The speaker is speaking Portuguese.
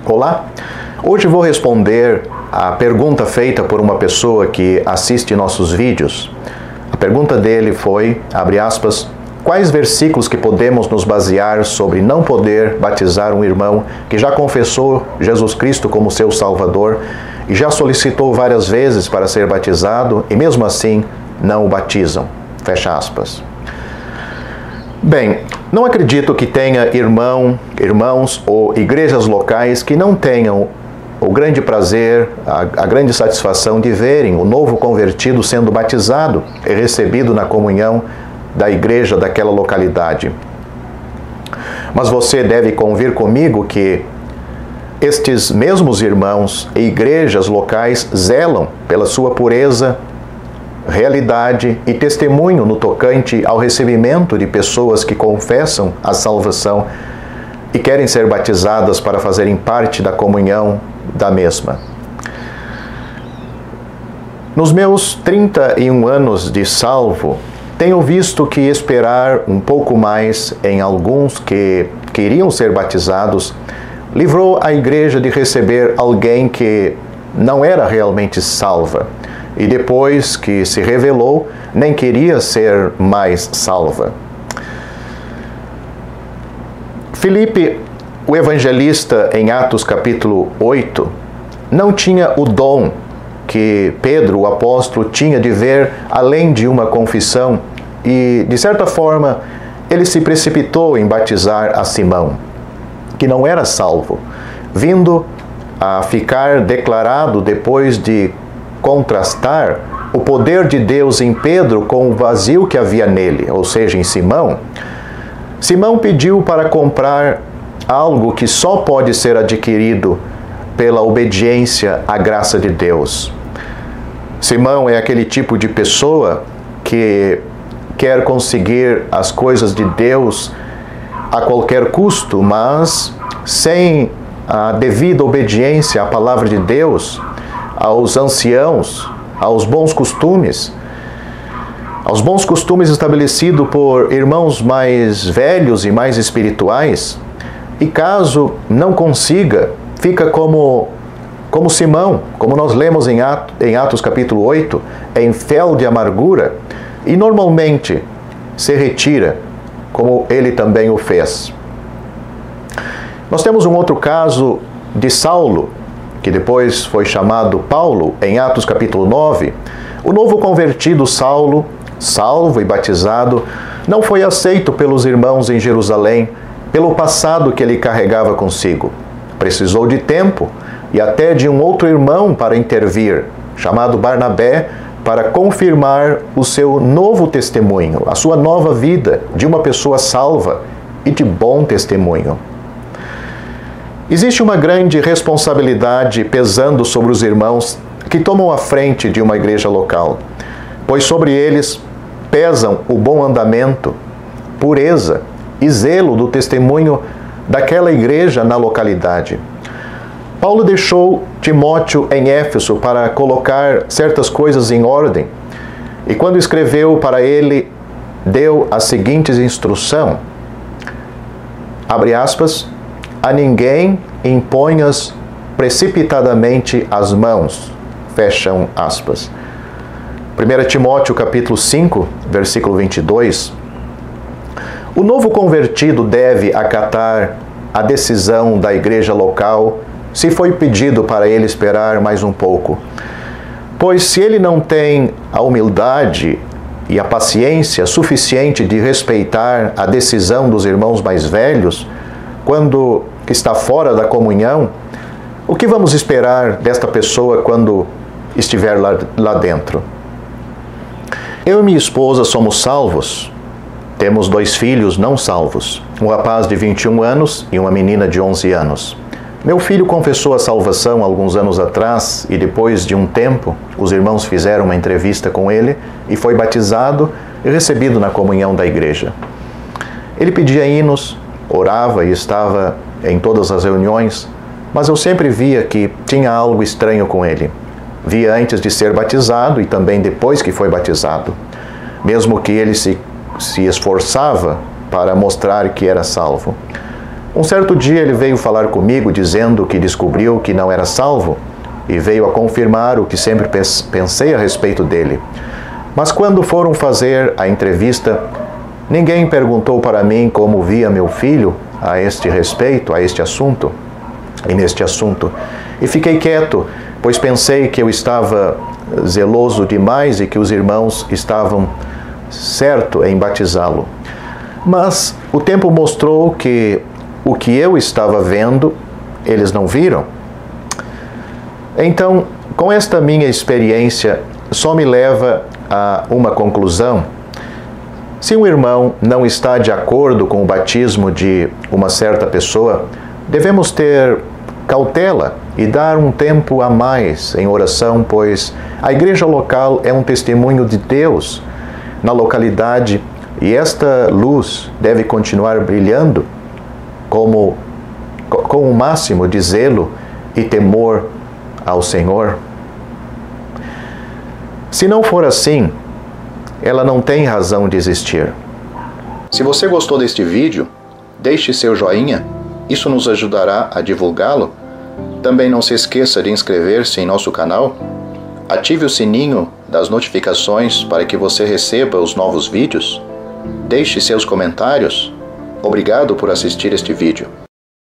Olá, hoje vou responder a pergunta feita por uma pessoa que assiste nossos vídeos. A pergunta dele foi, abre aspas, quais versículos que podemos nos basear sobre não poder batizar um irmão que já confessou Jesus Cristo como seu Salvador e já solicitou várias vezes para ser batizado e mesmo assim não o batizam? Fecha aspas. Bem, não acredito que tenha irmãos ou igrejas locais que não tenham o grande prazer, a grande satisfação de verem o novo convertido sendo batizado e recebido na comunhão da igreja daquela localidade. Mas você deve convir comigo que estes mesmos irmãos e igrejas locais zelam pela sua pureza, realidade e testemunho no tocante ao recebimento de pessoas que confessam a salvação e querem ser batizadas para fazerem parte da comunhão da mesma. Nos meus 31 anos de salvo, tenho visto que esperar um pouco mais em alguns que queriam ser batizados livrou a igreja de receber alguém que não era realmente salva e depois que se revelou, nem queria ser mais salva. Filipe, o evangelista, em Atos capítulo 8, não tinha o dom que Pedro, o apóstolo, tinha de ver além de uma confissão e, de certa forma, ele se precipitou em batizar a Simão, que não era salvo, vindo a ficar declarado depois de contrastar o poder de Deus em Pedro com o vazio que havia nele, ou seja, em Simão. Simão pediu para comprar algo que só pode ser adquirido pela obediência à graça de Deus. Simão é aquele tipo de pessoa que quer conseguir as coisas de Deus a qualquer custo, mas sem a devida obediência à palavra de Deus, aos anciãos, aos bons costumes estabelecidos por irmãos mais velhos e mais espirituais, e caso não consiga, fica como Simão, como nós lemos em Atos capítulo 8, em fel de amargura, e normalmente se retira, como ele também o fez. Nós temos um outro caso de Saulo, que depois foi chamado Paulo, em Atos capítulo 9. O novo convertido Saulo, salvo e batizado, não foi aceito pelos irmãos em Jerusalém, pelo passado que ele carregava consigo. Precisou de tempo e até de um outro irmão para intervir, chamado Barnabé, para confirmar o seu novo testemunho, a sua nova vida de uma pessoa salva e de bom testemunho. Existe uma grande responsabilidade pesando sobre os irmãos que tomam a frente de uma igreja local, pois sobre eles pesam o bom andamento, pureza e zelo do testemunho daquela igreja na localidade. Paulo deixou Timóteo em Éfeso para colocar certas coisas em ordem, e quando escreveu para ele, deu a seguinte instrução, abre aspas, a ninguém imponhas precipitadamente as mãos, fecham aspas. 1 Timóteo capítulo 5, versículo 22, o novo convertido deve acatar a decisão da igreja local se foi pedido para ele esperar mais um pouco. Pois se ele não tem a humildade e a paciência suficiente de respeitar a decisão dos irmãos mais velhos, quando está fora da comunhão, o que vamos esperar desta pessoa quando estiver lá dentro? Eu e minha esposa somos salvos. Temos 2 filhos não salvos, um rapaz de 21 anos e uma menina de 11 anos. Meu filho confessou a salvação alguns anos atrás e depois de um tempo, os irmãos fizeram uma entrevista com ele e foi batizado e recebido na comunhão da igreja. Ele pedia hinos, orava e estava em todas as reuniões, mas eu sempre via que tinha algo estranho com ele. Via antes de ser batizado e também depois que foi batizado. Mesmo que ele se esforçava para mostrar que era salvo. Um certo dia ele veio falar comigo dizendo que descobriu que não era salvo e veio a confirmar o que sempre pensei a respeito dele. Mas quando foram fazer a entrevista, ninguém perguntou para mim como via meu filho a este respeito, a este assunto e neste assunto. E fiquei quieto, pois pensei que eu estava zeloso demais e que os irmãos estavam certo em batizá-lo. Mas o tempo mostrou que o que eu estava vendo, eles não viram. Então, com esta minha experiência, só me leva a uma conclusão. Se um irmão não está de acordo com o batismo de uma certa pessoa, devemos ter cautela e dar um tempo a mais em oração, pois a igreja local é um testemunho de Deus na localidade e esta luz deve continuar brilhando com o máximo de zelo e temor ao Senhor. Se não for assim, ela não tem razão de existir. Se você gostou deste vídeo, deixe seu joinha, isso nos ajudará a divulgá-lo. Também não se esqueça de inscrever-se em nosso canal, ative o sininho das notificações para que você receba os novos vídeos, deixe seus comentários. Obrigado por assistir este vídeo.